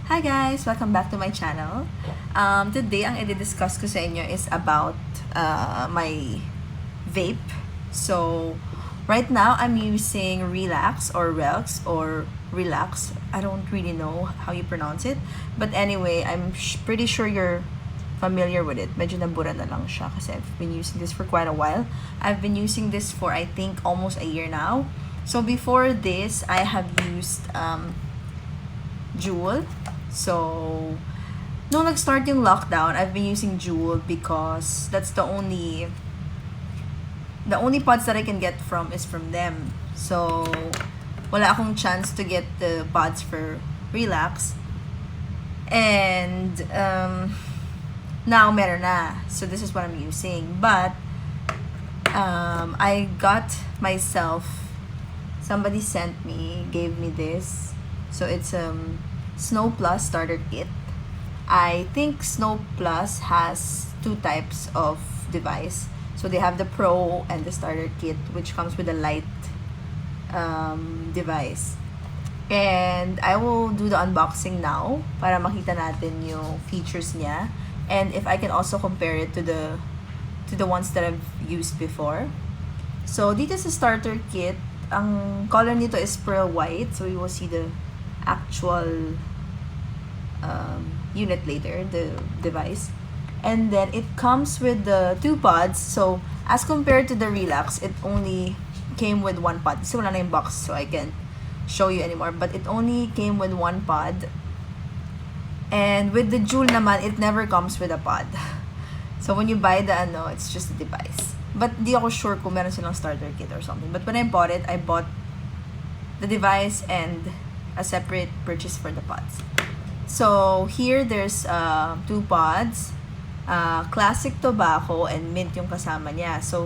Hi guys! Welcome back to my channel. Today, ang i-discuss ko sa inyo is about my vape. So, right now, I'm using RELX or RELX or Relax. I don't really know how you pronounce it. But anyway, I'm pretty sure you're familiar with it. Medyo nabura na lang siya kasi I've been using this for quite a while. I've been using this for, I think, almost a year now. So, before this, I have used JUUL. So, nung nag-start yung lockdown, I've been using JUUL because that's the only pods that I can get from is from them. So, wala akong chance to get the pods for Relax. And, now meron na. So, this is what I'm using. But, I got myself, somebody gave me this. So, it's, SNOWPLUS starter kit. I think SNOWPLUS has two types of device. So they have the Pro and the starter kit, which comes with a light device. And I will do the unboxing now para makita natin yung features niya. And if I can also compare it to the ones that I've used before. So dito sa starter kit, ang color nito is pearl white. So we will see the actual unit later, the device. And then it comes with the two pods. So as compared to the Relax, it only came with one pod. So wala na yung box, so I can't show you anymore. But it only came with one pod. And with the JUUL naman, it never comes with a pod. So when you buy the it's just a device. But di ako sure kung meron silang starter kit or something. But when I bought it, I bought the device and a separate purchase for the pods. So here there's two pods, classic tobacco and mint yung kasama niya. So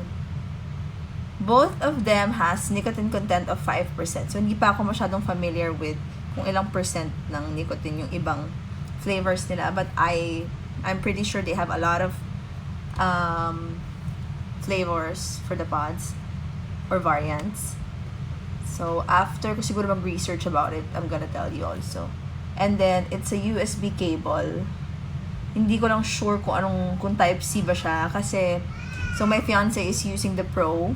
both of them has nicotine content of 5%. So hindi pa ako masyadong familiar with kung ilang percent ng nicotine yung ibang flavors nila, but I'm pretty sure they have a lot of flavors for the pods or variants. So after ko siguro mag-research about it, I'm gonna tell you also. And then it's a USB cable. Hindi ko lang sure kung type C ba siya kasi so my fiance is using the Pro.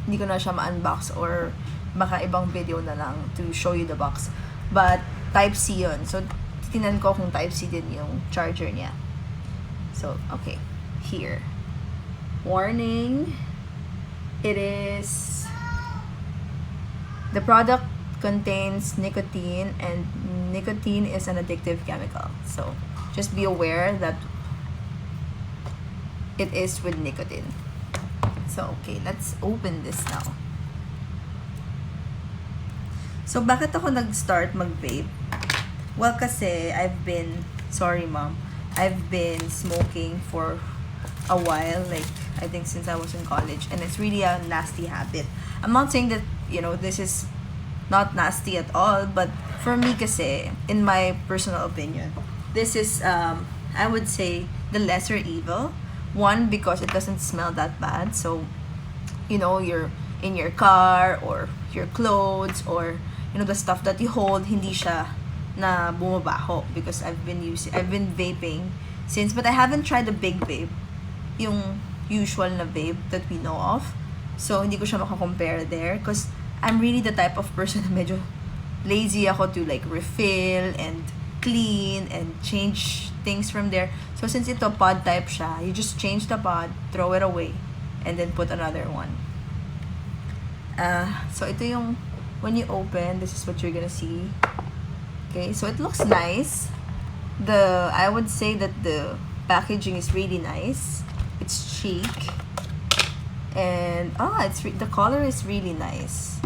Hindi ko na siya ma-unbox or baka ibang video na lang to show you the box. But type C yun. So titingnan ko kung type C din yung charger niya. So okay, here. Warning. It is the product contains nicotine, and nicotine is an addictive chemical. So just be aware that it is with nicotine. So okay, let's open this now. So bakit ako nag-start mag-vape? Well, kasi I've been smoking for a while, like I think since I was in college, and it's really a nasty habit. I'm not saying that, this is not nasty at all, but for me kasi, in my personal opinion, this is, I would say, the lesser evil. One, because it doesn't smell that bad. So, you're in your car or your clothes or, the stuff that you hold, hindi siya na bumabaho, because I've been vaping since, but I haven't tried the big vape, yung usual na vape that we know of. So, hindi ko siya makakompare there because I'm really the type of person na medyo lazy ako to like refill and clean and change things from there. So since ito pod type siya, you just change the pod, throw it away, and then put another one. So ito yung, when you open, this is what you're gonna see. Okay, so it looks nice. I would say that the packaging is really nice. It's chic. And the color is really nice.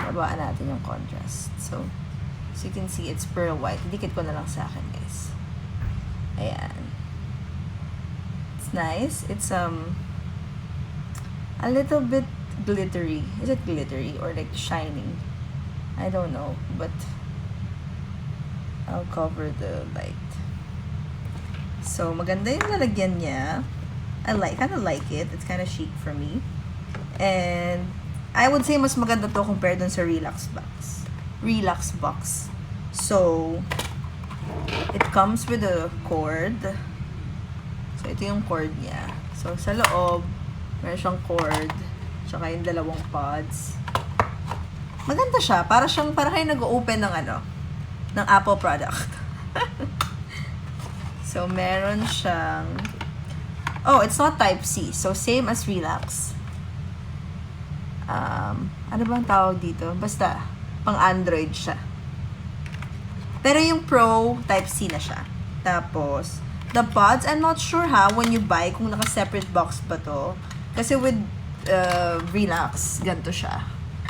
Babaan natin yung contrast. So you can see it's pearl white. Dikit ko na lang sa akin, guys. Ayan. It's nice. It's a little bit glittery. Is it glittery or like shining? I don't know, but I'll cover the light. So maganda yung lalagyan niya. I kind of like it. It's kind of chic for me. And I would say mas maganda to compared dun sa Relax box. So, it comes with a cord. So, ito yung cord niya. So, sa loob, meron siyang cord, tsaka yung dalawang pods. Maganda siya. Para kayo nag-open ng ng Apple product. So, meron siyang, oh, it's not Type-C. So, same as RELX. Ano bang tawag dito? Basta, pang Android siya. Pero yung Pro, Type-C na siya. Tapos, the pods, I'm not sure when you buy, kung naka-separate box ba to. Kasi with RELX, ganito siya.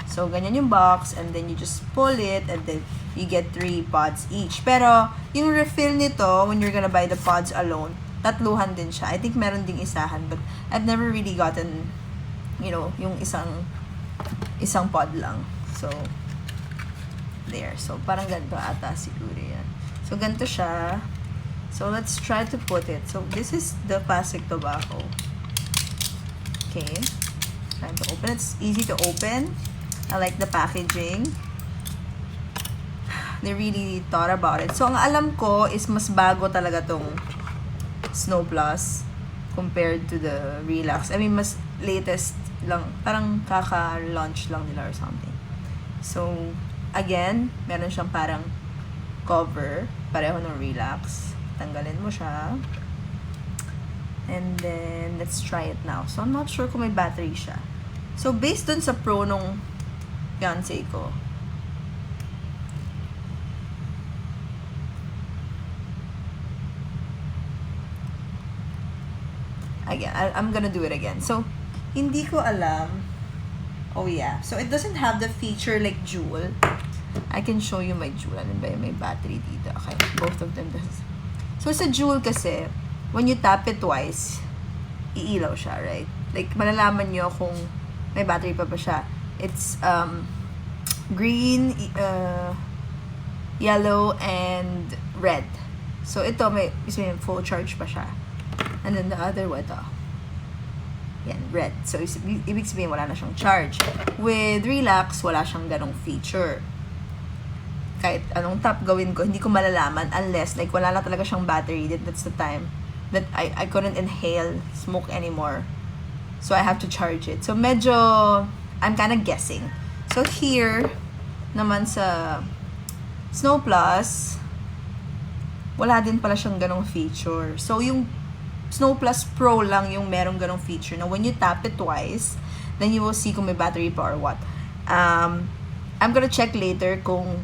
So, ganyan yung box, and then you just pull it, and then you get 3 pods each. Pero, yung refill nito, when you're gonna buy the pods alone, tatluhan din siya. I think meron ding isahan, but I've never really gotten, yung isang pod lang. So, there. So, parang ganito ata siguro yan. So, ganito siya. So, let's try to put it. So, this is the plastic tobacco. Okay. Time to open. It's easy to open. I like the packaging. They really thought about it. So, ang alam ko is mas bago talaga tong SNOWPLUS compared to the RELX. I mean, mas latest lang. Parang kaka-launch lang nila or something. So, again, meron siyang parang cover. Pareho ng RELX. Tanggalin mo siya. And then, let's try it now. So, I'm not sure kung may battery siya. So, based dun sa Pro nung fiancé ko, again, I'm gonna do it again. So, hindi ko alam. Oh, yeah. So, it doesn't have the feature like JUUL. I can show you my JUUL. Ano ba yung may battery dito? Okay, both of them does. So, sa JUUL kasi, when you tap it twice, iilaw siya, right? Like, malalaman nyo kung may battery pa ba siya. It's green, yellow, and red. So, ito, may full charge pa siya. And then the other, ito. Yan, red. So, ibig sabihin, wala na siyang charge. With RELX, wala siyang ganong feature. Kahit anong tap gawin ko, hindi ko malalaman unless, like, wala na talaga siyang battery. That's the time that I couldn't inhale smoke anymore. So, I have to charge it. So, medyo, I'm kind of guessing. So, here, naman sa SNOWPLUS, wala din pala siyang ganong feature. So, yung SNOWPLUS Pro lang yung merong ganong feature. Now, when you tap it twice, then you will see kung may battery pa or what. I'm gonna check later kung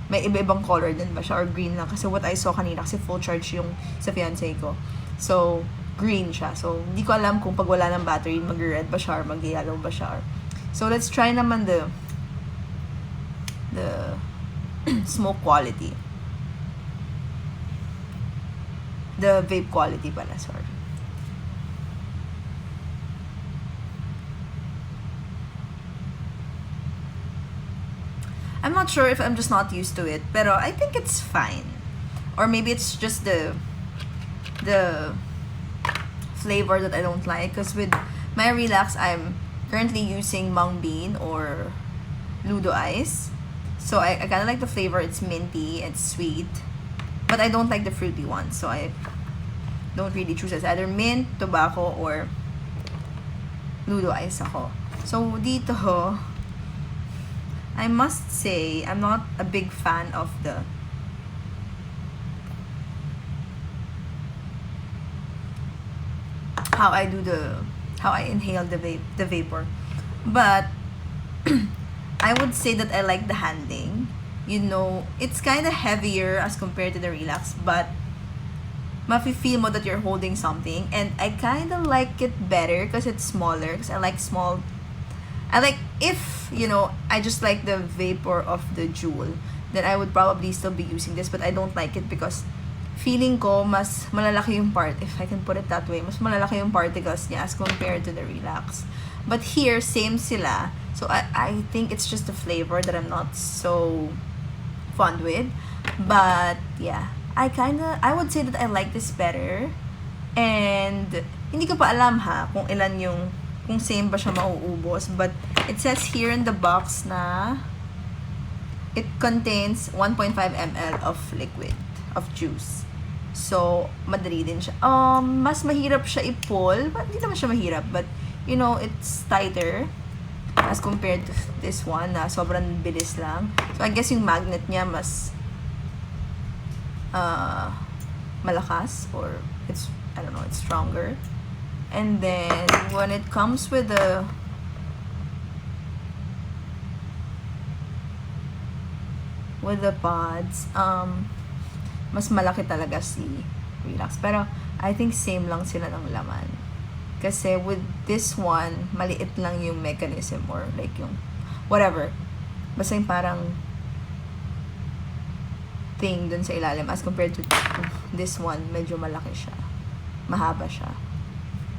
may iba-ibang color din ba siya or green lang. Kasi what I saw kanina, kasi full charge yung sa fiancé ko. So, green siya. So, hindi ko alam kung pag wala ng battery, mag-red ba siya or mag-yellow ba siya. So, let's try naman the smoke quality. The vape quality pala, sorry. I'm not sure if I'm just not used to it, pero I think it's fine. Or maybe it's just the flavor that I don't like. Because with my RELX, I'm currently using mung bean or ludo ice. So I kind of like the flavor. It's minty, it's sweet. But I don't like the fruity one. So I don't really choose. It's either mint, tobacco, or ludo ice ako. So dito, I must say, I'm not a big fan of how I inhale the vapor. But I would say that I like the handling. It's kind of heavier as compared to the RELX, but mafe-feel mo that you're holding something, and I kind of like it better because it's smaller. Because I like I just like the vapor of the JUUL, then I would probably still be using this, but I don't like it because feeling ko mas malalaki yung if I can put it that way, mas malalaki yung particles niya as compared to the RELX. But here, same sila. So I think it's just the flavor that I'm not so fond with. But yeah, I would say that I like this better. And hindi ko pa alam kung ilan kung same ba siya mauubos. But it says here in the box na it contains 1.5 ml of liquid. of juice. So, madali din siya. Mas mahirap siya i-pull, but hindi naman siya mahirap, but you know, it's tighter as compared to this one na sobrang bilis lang. So, I guess yung magnet niya mas malakas, or it's, I don't know, it's stronger. And then, when it comes with the pods, mas malaki talaga si Relax. Pero, I think same lang sila ng laman. Kasi with this one, maliit lang yung mechanism, or like yung whatever. Basta yung parang thing dun sa ilalim as compared to this one, medyo malaki siya. Mahaba siya.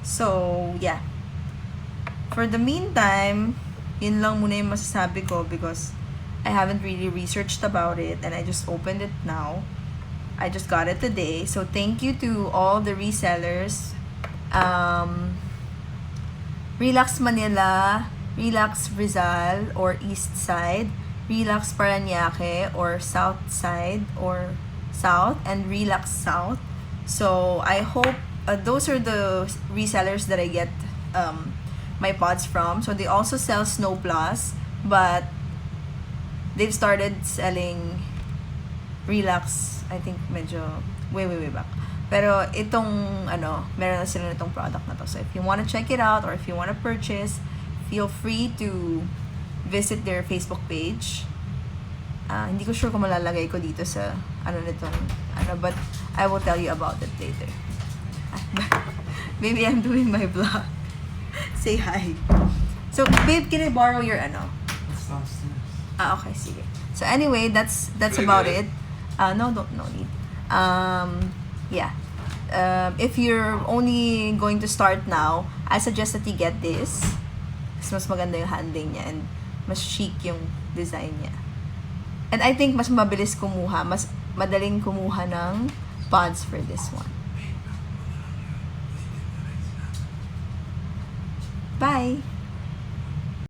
So, yeah. For the meantime, yun lang muna yung masasabi ko because I haven't really researched about it and I just opened it now. I just got it today. So, thank you to all the resellers. Relax Manila, Relax Rizal or East Side, Relax Paranaque or South Side or South, and Relax South. So, I hope those are the resellers that I get my pods from. So, they also sell SNOWPLUS, but they've started selling Relax, I think medyo way back. Pero itong meron na sila nitong product na to. So if you want to check it out or if you want to purchase, feel free to visit their Facebook page. Hindi ko sure kung malalagay ko dito sa but I will tell you about it later. Maybe I'm doing my vlog. Say hi. So babe, can I borrow your It's downstairs. Okay, sige. So anyway, that's about it. No need. Yeah. If you're only going to start now, I suggest that you get this. Kasi mas maganda yung handling niya and mas chic yung design niya. And I think mas mabilis kumuha, mas madaling kumuha ng pods for this one. Bye!